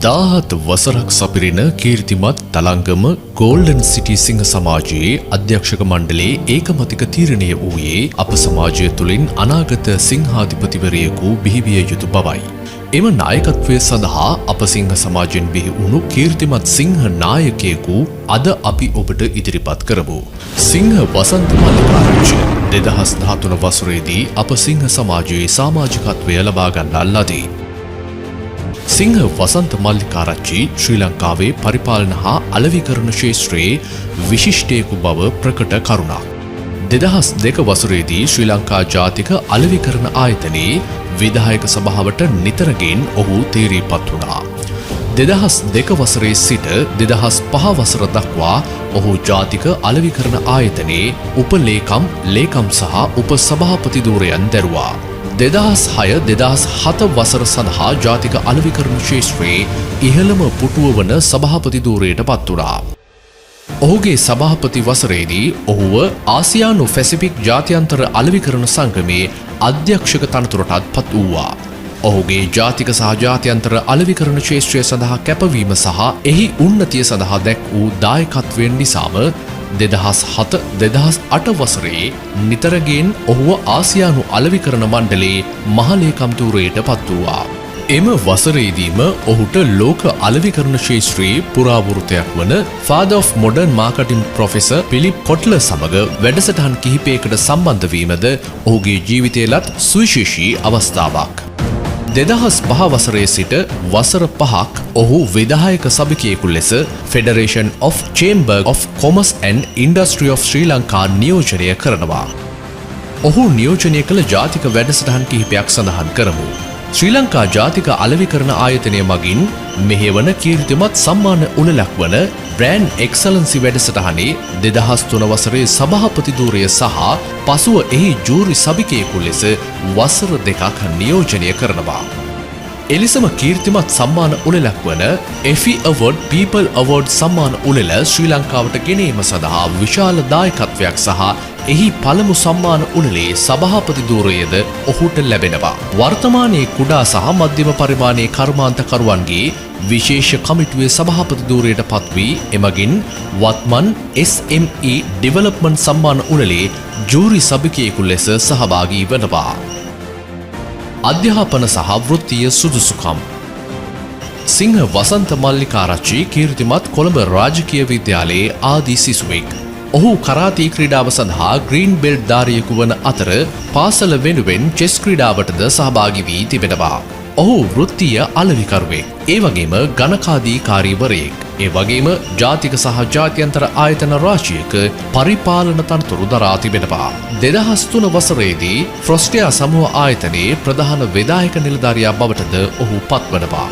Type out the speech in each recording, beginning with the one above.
දාහත් වසරක් සපිරෙන කීර්තිමත් තලංගම ගෝල්ඩන් සිටි සිංහ සමාජයේ අධ්‍යක්ෂක මණ්ඩලයේ ඒකමතික තීරණය වූයේ අප සමාජය තුළින් අනාගත සිංහාධිපතිවරයෙකු බිහිවිය යුතු බවයි. එම නායකත්වය සඳහා අප සිංහ සමාජයෙන් බිහි වුණු කීර්තිමත් සිංහ නායකයෙකු අද අපි ඔබට ඉදිරිපත් කරමු. සිංහ වසන්ත මල්ලිකාරච්චි 2013 වසරේදී අප සිංහ සමාජයේ සමාජිකත්වය ලබා ගන්නා ලදී. සිංහ වසන්ත මල්ලිකාරච්චි ශ්‍රී ලංකාවේ පරිපාලන හා අලෙවිකරණ ක්ෂේත්‍රයේ විශිෂ්ටයෙකු බව ප්‍රකට කරුණක්. 2002 වසරේදී ශ්‍රී ලංකා ජාතික අලෙවිකරණ ආයතනයේ විධායක සභාවට නිතරගෙන් ඔහු තීරීපත් වුණා. 2002 වසරේ සිට 2005 වසර දක්වා ඔහු ජාතික අලෙවිකරණ ආයතනයේ උපලේකම්, ලේකම් සහ උපසභාපති ධූරයන් දැරුවා. 2006-2007 වසර සඳහා ජාතික අලෙවිකරණ ක්ෂේත්‍රයේ ඉහළම පුටුව වන සභාපති ධූරයට පත් වුණා. ඔහුගේ සභාපති වසරේදී ඔහුව ආසියානු පැසිෆික් ජාත්‍යන්තර අලෙවිකරණ සංගමයේ අධ්‍යක්ෂක තනතුරටත් පත් වූවා. ඔහුගේ ජාතික සහ ජාත්‍යන්තර අලෙවිකරණ ක්ෂේත්‍රය සඳහා කැපවීම සහ එහි උන්නතිය සඳහා දැක් වූ දායකත්වයෙන් නිසාම 2007-2008 වසරේ නිතරගෙන් ඔහුව ආසියානු අලෙවිකරණ මණ්ඩලයේ මහලේකම් ධූරයට පත් වූවා. එම වසරේදීම ඔහුට ලෝක අලෙවිකරණ ක්ෂේත්‍රයේ පුරාවෘතයක් වන Father of Modern Marketing professor Philip Kotler සමග වැඩසටහන් කිහිපයකට සම්බන්ධ වීමද ඔහුගේ ජීවිතයලත් සුවිශේෂී අවස්ථාවක්. 2005 වසරේ සිට වසර 5ක් ඔහු විධායක සභිකයෙකු ලෙස Federation of Chamber of Commerce and Industry of Sri Lanka නියෝජනය කරනවා. ඔහු නියෝජනය කළ ජාතික වැඩසටහන් කිහිපයක් සඳහන් කරමු. ශ්‍රී ලංකා ජාතික අලෙවිකරණ ආයතනය මගින් මෙහෙවන කීර්තිමත් සම්මාන උළෙලක් වන බ්‍රෑන්ඩ් එක්සලන්සි වැඩසටහනේ 2003 වසරේ සභාපති ධූරය සහ පසුව එහි ජූරි සභිකයෙකු ලෙස වසර 2ක් නියෝජනය කරනවා. එලෙසම කීර්තිමත් සම්මාන උළෙලක් වන එෆි අවෝඩ් පීපල් අවෝඩ් සම්මාන උළෙල ශ්‍රී ලංකාවට ගෙනීම සඳහා විශාල දායකත්වයක් සහ එහි පළමු සම්මාන උළෙලේ සභාපති ධූරයද ඔහුට ලැබෙනවා. වර්තමානයේ කුඩා සහ මධ්‍යම පරිමාණයේ කර්මාන්තකරුවන්ගේ විශේෂ කමිටුවේ සභාපති ධූරයට පත් වී එමගින් වත්මන් SME ඩෙවලොප්මන්ට් සම්මාන උළෙලේ ජූරි සභිකයෙකු ලෙස සහභාගී වෙනවා. අධ්‍යාපන සහ වෘත්තීය සුදුසුකම්. සිංහ වසන්ත මල්ලිකාරච්චි කීර්තිමත් කොළඹ රාජකීය විද්‍යාලයේ ආදී සිසුවෙක්. ඔහු කරාටි ක්‍රීඩාව සඳහා ග්‍රීන් බෙල්ට් ධාරියෙකු වන අතර පාසල වෙනුවෙන් චෙස් ක්‍රීඩාවටද සහභාගී වී තිබෙනවා. ඔහු වෘත්තීය අලෙවිකරුවෙක්. ඒ වගේම ගණකාධිකාරීවරයෙක්. ඒ වගේම ජාතික සහ ජාත්‍යන්තර ආයතන රාශියක පරිපාලන තනතුරු දරා තිබෙනවා. 2003 වසරේදී ෆ්‍රොස්ටියා සමූහ ආයතනයේ ප්‍රධාන විධායක නිලධාරියා බවටද ඔහු පත්වනවා.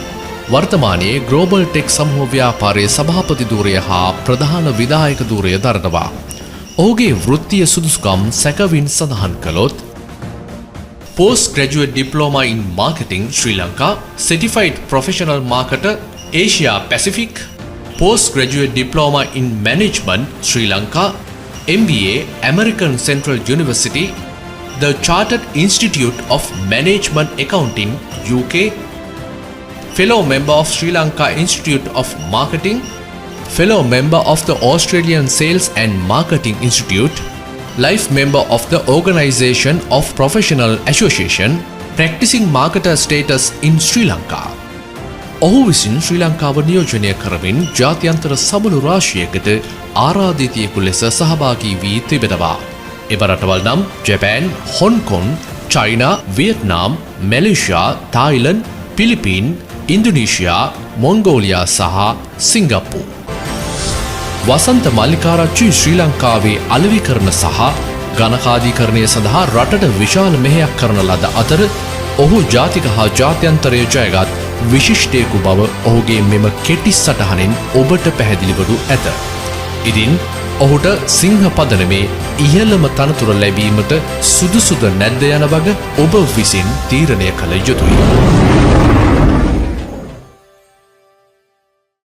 වර්තමානයේ ග්ලෝබල් ටෙක් සමූහ ව්‍යාපාරයේ සභාපති ධූරය හා ප්‍රධාන විධායක ධූරය දරනවා. ඔහුගේ වෘත්තීය සුදුසුකම් සැකවින් සඳහන් කළොත් Postgraduate Diploma in Marketing Sri Lanka, Certified Professional Marketer Asia Pacific, Postgraduate Diploma in Management Sri Lanka, MBA American Central University, the Chartered Institute of Management Accounting UK, Fellow Member of Sri Lanka Institute of Marketing, Fellow Member of the Australian Sales and Marketing Institute, Life Member of the Organisation of Professional Association, Practicing Marketer Status in Sri Lanka. ඔහු විසින් ශ්‍රී ලංකාව නියෝජනය කරමින් ජාත්‍යන්තර සමුළු රාශියකට ආරාධිතයෙකු ලෙස සහභාගී වී තිබෙනවා. එම රටවල් නම් Japan, Hong Kong, China, Vietnam, Malaysia, තායිලන්ත, පිලිපීන්, Indonesia, මොංගෝලියා සහ සිංගප්පූරු. වසන්ත මල්ලිකාරච්චි ශ්‍රී ලංකාවේ අලෙවිකරණ සහ ගණකාධිකරණය සඳහා රටට විශාල මෙහෙයක් කරන ලද අතර ඔහු ජාතික හා ජාත්‍යන්තරයේ ජයගත් විශිෂ්ටයෙකු බව ඔහුගේ මෙම කෙටි සටහනෙන් ඔබට පැහැදිලි වනු ඇත. ඉදින් ඔහුට සිංහ පදනමේ ඉහළම තනතුර ලැබීමට සුදුසුද නැද්ද යන වග ඔබ විසින් තීරණය කළ යුතුයි.